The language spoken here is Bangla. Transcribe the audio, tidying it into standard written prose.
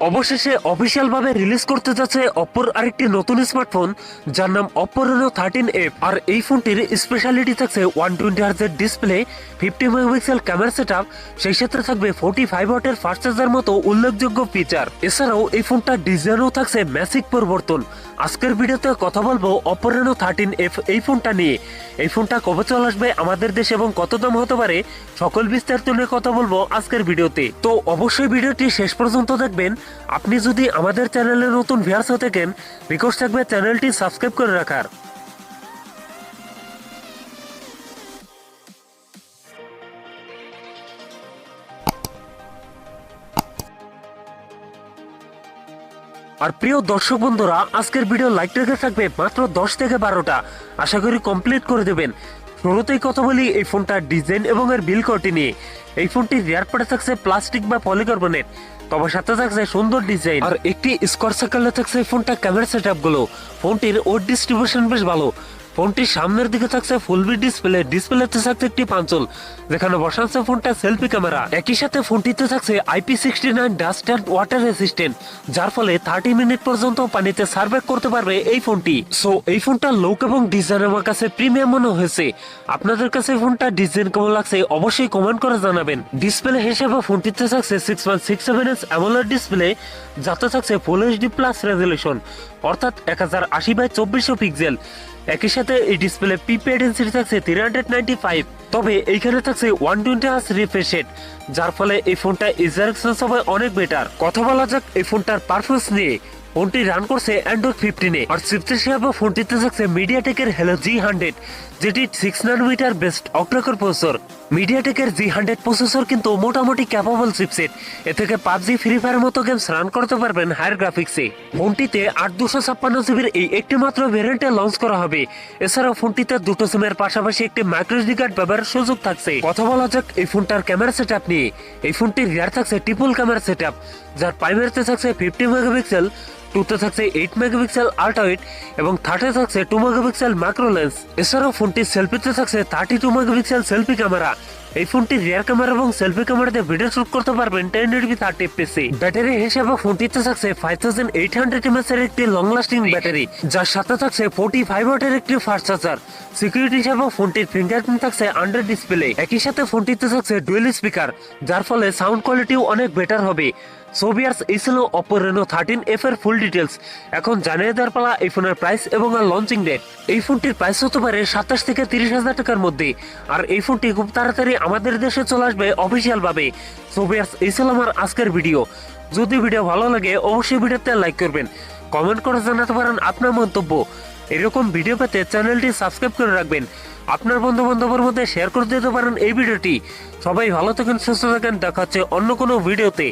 অবশেষে অফিসিয়াল ভাবে রিলিজ করতে যাচ্ছে অপ্পোর আরেকটি নতুন স্মার্টফোন যার নাম Oppo Reno 13F। আর এই ফোনটির স্পেশালিটি থাকছে 120 হার্জের ডিসপ্লে, 50 মেগাপিক্সেল ক্যামেরা সেটআপ, সেই সাথে থাকবে 45 ওয়াটের ফাস্ট চার্জার মতো উল্লেখযোগ্য ফিচার। এছাড়াও এই ফোনটার ডিজাইনও থাকছে ম্যাসিভ পরিবর্তন। আজকের ভিডিওতে কথা বলবো Oppo Reno 13F এই ফোনটা নিয়ে। এই ফোনটা কবে চলে আসবে আমাদের দেশে এবং কত দাম হতে পারে সকল বিস্তারিত নিয়ে কথা বলবো আজকের ভিডিওতে। তো অবশ্যই ভিডিওটি শেষ পর্যন্ত দেখবেন। আপনি যদি আমাদের চ্যানেলে নতুন ভিউয়ার্স হয়ে থাকেন, রিকোয়েস্ট থাকবে চ্যানেলটি সাবস্ক্রাইব করে রাখার। আর প্রিয় দর্শক বন্ধুরা, আজকের ভিডিও লাইক রেখে থাকবে মাত্র 10 থেকে 12টা, আশা করি কমপ্লিট করে দেবেন। শুরুতেই কথা বলি এই ফোনটার ডিজাইন এবং এর বিল কোয়ালিটি নিয়ে। এই ফোনটি রিয়ার পার্টে থাকছে প্লাস্টিক বা পলিকার্বনেট, তবে সাথে থাকছে সুন্দর ডিজাইন আর একটি স্কোয়ার সার্কেলে থাকছে ফোনটা ক্যামেরা সেটআপ গুলো। ফোনটির ওয়েট ডিস্ট্রিবিউশন বেশ ভালো। ফোনটির সামনের দিকে থাকছে ফুল বি ডিসপ্লেতে থাকছে একটি পাঞ্চল যেখানে বসাচ্ছে ফোনটা সেলফি ক্যামেরা। একই সাথে ফোনটিতে থাকছে IP69 dust and water resistant, যার ফলে 30 মিনিট পর্যন্ত পানিতে সার্ভাইভ করতে পারবে এই ফোনটি। সো এই ফোনটার লুক এবং ডিজাইন আমার কাছে প্রিমিয়াম মনে হয়েছে। আপনাদের কাছে ফোনটা ডিজাইন কেমন লাগছে অবশ্যই কমেন্ট করে জানাবেন। ডিসপ্লে হিসেবে ফোনটিতে থাকছে 6.67 ইঞ্চ অ্যামোলেড ডিসপ্লে, যাতে থাকছে ফুল HD প্লাস রেজলিউশন, অর্থাৎ 1080x2400 পিক্সেল। একই সাথে এই ডিসপ্লে পিপিআই ডেনসিটি থাকছে 395, তবে এইখানে থাকছে 120 হার্জ রিফ্রেশ রেট, যার ফলে এই ফোনটা ইউজার এক্সপিরিয়েন্স হবে অনেক বেটার। কথা বলা যাক এই ফোনটার পারফরম্যান্স নিয়ে। ফোনটি রান করছে অ্যান্ড্রয়েড 15-এ আর চিপসেট হিসেবে ফোনটিতে থাকছে মিডিয়াটেকের হেলো G100, যেটি 6 ন্যানোমিটার বেস্ট অক্টাকোর প্রসেসর। মিডিয়াটেকের G100 প্রসেসর কিন্তু মোটামুটি ক্যাপাবল চিপসেট, এ থেকে পাবজি, ফ্রি ফায়ার মতো গেমস রান করতে পারবেন হায়ার গ্রাফিক্সে। ফোনটিতে 8/256 জিবির এই একটি মাত্র ভেরিয়েন্টে লঞ্চ করা হবে। এছাড়াও ফোনটিতে দুটো সিমের পাশাপাশি একটি মাইক্রোএসডি কার্ড ব্যবহারের সুযোগ থাকছে। কথা বলা যাক এই ফোনটার ক্যামেরা সেটআপ নিয়ে। এই ফোনটির রিয়ার থাকছে ট্রিপল ক্যামেরা সেটআপ, যার প্রাইমারিতে থাকছে 50 মেগাপিক্সেল, 2তে থাকছে 8 মেগাপিক্সেল আল্ট্রা ওয়াইড এবং 30 থাকছে 2 মেগাপিক্সেল ম্যাক্রো লেন্স। এছাড়াও ফোনটির সেলফিতে থাকছে 32 মেগাপিক্সেল সেলফি ক্যামেরা। এই ফোনটির রিয়ার ক্যামেরা এবং সেলফি ক্যামেরাতে ভিডিও শুট করতে পারবেন 1080p 30fps। ব্যাটারি হিসেবে ফোনটিতে থাকছে 5800 mAh এর একটি লং লাস্টিং ব্যাটারি, যার সাথে থাকছে 45 ওয়াটের একটি ফাস্ট চার্জার। সিকিউরিটি হিসেবে ফোনটির ফিঙ্গারপ্রিন্ট থাকছে আন্ডার ডিসপ্লে। একই সাথে ফোনটিতে থাকছে ডুয়েল স্পিকার, যার ফলে সাউন্ড কোয়ালিটিও অনেক বেটার হবে। সো ভিউয়ার্স, এই ছিল Oppo Reno 13F এর ফুল ডিটেলস। এখন জানিয়ে দেওয়ার পালা এই ফোনের প্রাইস এবং লঞ্চিং ডেট। এই ফোনটির প্রাইস হতে পারে 27 থেকে 30 হাজার টাকার মধ্যে, আর এই ফোনটি খুব তাড়াতাড়ি আমাদের দেশে চলে আসবে অফিসিয়াল ভাবে। সো ভিউয়ার্স, এই ছিল আমার আজকের ভিডিও। যদি ভিডিও ভালো লাগে অবশ্যই ভিডিওতে লাইক করবেন, কমেন্ট করে জানাতে পারেন আপনার মন্তব্য। এরকম ভিডিও পেতে চ্যানেলটি সাবস্ক্রাইব করে রাখবেন, আপনার বন্ধু বান্ধবের মধ্যে শেয়ার করে দিতে পারেন এই ভিডিওটি। সবাই ভালো থাকেন, সুস্থ থাকেন, দেখা হচ্ছে অন্য কোনো ভিডিওতে।